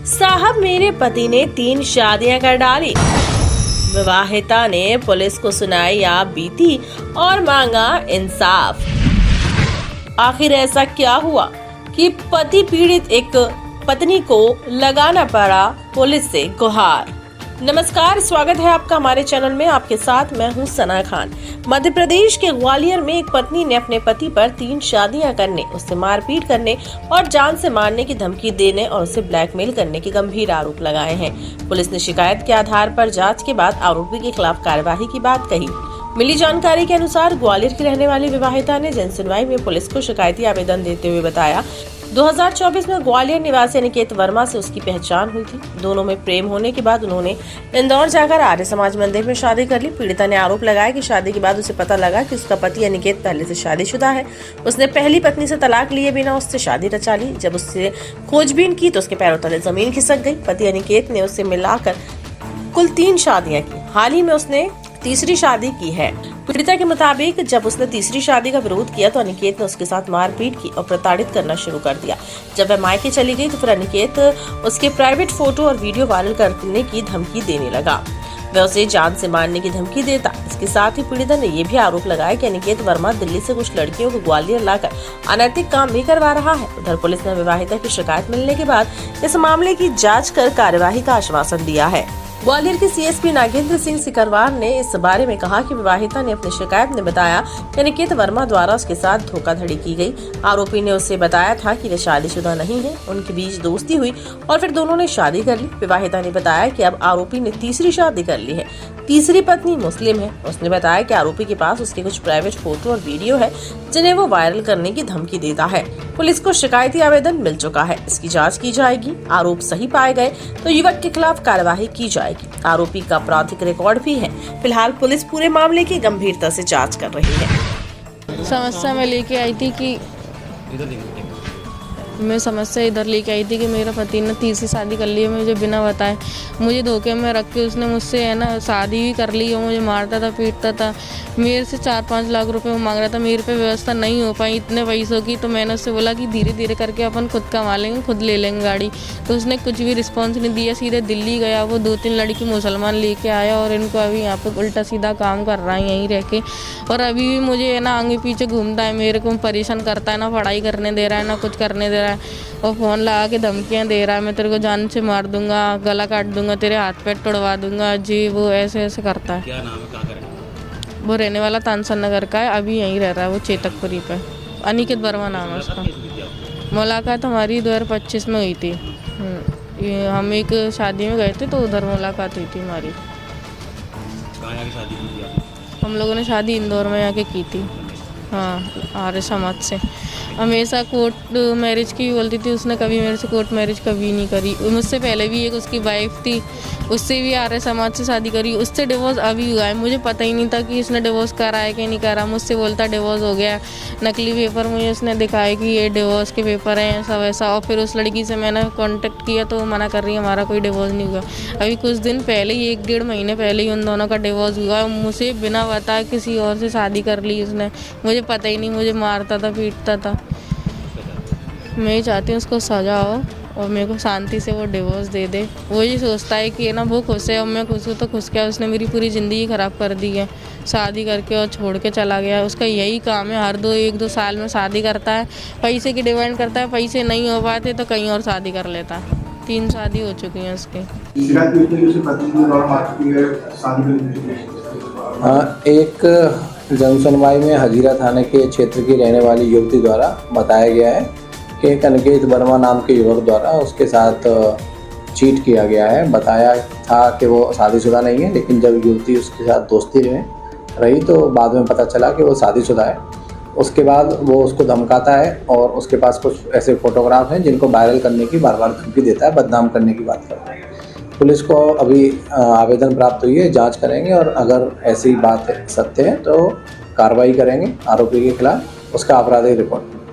साहब, मेरे पति ने 3 शादियां कर डाली। विवाहिता ने पुलिस को सुनाई आप बीती और मांगा इंसाफ। आखिर ऐसा क्या हुआ कि पति पीड़ित एक पत्नी को लगाना पड़ा पुलिस से गुहार। नमस्कार, स्वागत है आपका हमारे चैनल में। आपके साथ मैं हूं सना खान। मध्य प्रदेश के ग्वालियर में एक पत्नी ने अपने पति पर 3 शादियां करने, उससे मारपीट करने और जान से मारने की धमकी देने और उसे ब्लैकमेल करने के गंभीर आरोप लगाए हैं। पुलिस ने शिकायत के आधार पर जांच के बाद आरोपी के खिलाफ कार्यवाही की बात कही। मिली जानकारी के अनुसार ग्वालियर की रहने वाली विवाहिता ने जन सुनवाई में पुलिस को शिकायती आवेदन देते हुए बताया 2024 में ग्वालियर निवासी अनिकेत वर्मा से उसकी पहचान हुई थी। दोनों में प्रेम होने के बाद उन्होंने इंदौर जाकर आर्य समाज मंदिर में शादी कर ली। पीड़िता ने आरोप लगाया कि शादी के बाद उसे पता लगा कि उसका पति अनिकेत पहले से शादीशुदा है। उसने पहली पत्नी से तलाक लिए बिना उससे शादी रचा ली। जब उससे खोजबीन की तो उसके पैरों तले जमीन खिसक गई। पति अनिकेत ने उससे मिलाकर कुल 3 शादियां की। हाल ही में उसने तीसरी शादी की है। पीड़िता के मुताबिक जब उसने तीसरी शादी का विरोध किया तो अनिकेत ने उसके साथ मारपीट की और प्रताड़ित करना शुरू कर दिया। जब वह मायके चली गई तो फिर अनिकेत उसके प्राइवेट फोटो और वीडियो वायरल करने की धमकी देने लगा। वह उसे जान से मारने की धमकी देता। इसके साथ ही पीड़िता ने यह भी आरोप लगाया कि अनिकेत वर्मा दिल्ली से कुछ लड़कियों को ग्वालियर लाकर अनैतिक काम भी करवा रहा है। उधर पुलिस ने विवाहिता की शिकायत मिलने के बाद इस मामले की जाँच कर कार्यवाही का आश्वासन दिया है। ग्वालियर के सीएसपी नागेंद्र सिंह सिकरवार ने इस बारे में कहा कि विवाहिता ने अपनी शिकायत में बताया कि अनिकेत वर्मा द्वारा उसके साथ धोखाधड़ी की गई। आरोपी ने उससे बताया था कि वे शादीशुदा नहीं है। उनके बीच दोस्ती हुई और फिर दोनों ने शादी कर ली। विवाहिता ने बताया कि अब आरोपी ने तीसरी शादी कर ली है। तीसरी पत्नी मुस्लिम है। उसने बताया कि आरोपी के पास उसके कुछ प्राइवेट फोटो और वीडियो है जिन्हें वो वायरल करने की धमकी देता है। पुलिस को शिकायती आवेदन मिल चुका है। इसकी जांच की जाएगी। आरोप सही पाए गए तो युवक के खिलाफ कार्यवाही की जाएगी। आरोपी का आपराधिक रिकॉर्ड भी है। फिलहाल पुलिस पूरे मामले की गंभीरता से जांच कर रही है। समस्या में लेके आई थी कि मैं समस्या इधर लेके आई थी कि मेरा पति ने तीसरी शादी कर ली है मुझे बिना बताए। मुझे धोखे में रख के उसने मुझसे शादी भी कर ली और मुझे मारता था, पीटता था। मेरे से 4-5 लाख रुपए मांग रहा था। मेरे पे व्यवस्था नहीं हो पाई इतने पैसों की। तो मैंने उससे बोला कि धीरे धीरे करके अपन खुद कमा लेंगे, खुद ले लेंगे गाड़ी। तो उसने कुछ भी रिस्पॉन्स नहीं दिया। सीधे दिल्ली गया। वो 2-3 लड़की मुसलमान लेके आया और इनको अभी यहाँ पे उल्टा सीधा काम कर रहा है यहीं रह के। और अभी भी मुझे आगे पीछे घूमता है, मेरे को परेशान करता है। ना पढ़ाई करने दे रहा है, ना कुछ करने दे रहा है। और फ़ोन लगा के धमकियाँ दे रहा है, मैं तेरे को जान से मार दूंगा, गला काट दूंगा, तेरे हाथ पैर तोड़वा दूंगा। जी वो ऐसे करता है। क्या नाम है, कहाँ का रहने? वो रहने वाला तानसन नगर का है। अभी यहीं रह रहा है वो चेतकपुरी पे। अनिकेत वर्मा नाम है उसका। मुलाकात हमारी 2025 में हुई थी। हम एक शादी में गए थे तो उधर मुलाकात हुई थी हमारी। कहाँ आके शादी की थी आपने? हम लोगों ने शादी इंदौर में आके की थी। हाँ, आर्य समाज से। हमेशा कोर्ट मैरिज की बोलती थी। उसने कभी मेरे से कोर्ट मैरिज कभी नहीं करी। मुझसे पहले भी एक उसकी वाइफ थी, उससे भी आर्य समाज से शादी करी। उससे डिवोर्स अभी हुआ है। मुझे पता ही नहीं था कि इसने डिवोर्स करा है कि नहीं करा। मुझसे बोलता डिवोर्स हो गया। नकली पेपर मुझे उसने दिखाया कि ये डिवोर्स के पेपर हैं, ऐसा वैसा। और फिर उस लड़की से मैंने कॉन्टेक्ट किया तो वो मना कर रही है हमारा कोई डिवोर्स नहीं हुआ। अभी कुछ दिन पहले ही 1-1.5 महीने पहले ही उन दोनों का डिवोर्स हुआ। मुझे बिना बताए किसी और से शादी कर ली उसने। मुझे पता ही नहीं। मुझे मारता था, पीटता था। मैं ही चाहती हूँ उसको सजा हो और मेरे को शांति से वो डिवोर्स दे दे। वो ये सोचता है कि वो खुश है और मैं खुश हूँ तो खुश क्या। उसने मेरी पूरी ज़िंदगी ख़राब कर दी है। शादी करके और छोड़ के चला गया। उसका यही काम है, हर 1-2 साल में शादी करता है। पैसे की डिमांड करता है। पैसे नहीं हो पाते तो कहीं और शादी कर लेता है। 3 शादी हो चुकी हैं उसकी। एक जन सुनवाई में हजीरा थाने के क्षेत्र की रहने वाली युवती द्वारा बताया गया है कि एक अनिकेत वर्मा नाम के युवक द्वारा उसके साथ चीट किया गया है। बताया था कि वो शादीशुदा नहीं है, लेकिन जब युवती उसके साथ दोस्ती में रही तो बाद में पता चला कि वो शादीशुदा है। उसके बाद वो उसको धमकाता है और उसके पास कुछ ऐसे फोटोग्राफ हैं जिनको वायरल करने की बार बार धमकी देता है, बदनाम करने की बात करता है। पुलिस को अभी आवेदन प्राप्त हुई है, जांच करेंगे और अगर ऐसी बात सत्य है तो कार्रवाई करेंगे आरोपी के खिलाफ। उसका आपराधिक रिकॉर्ड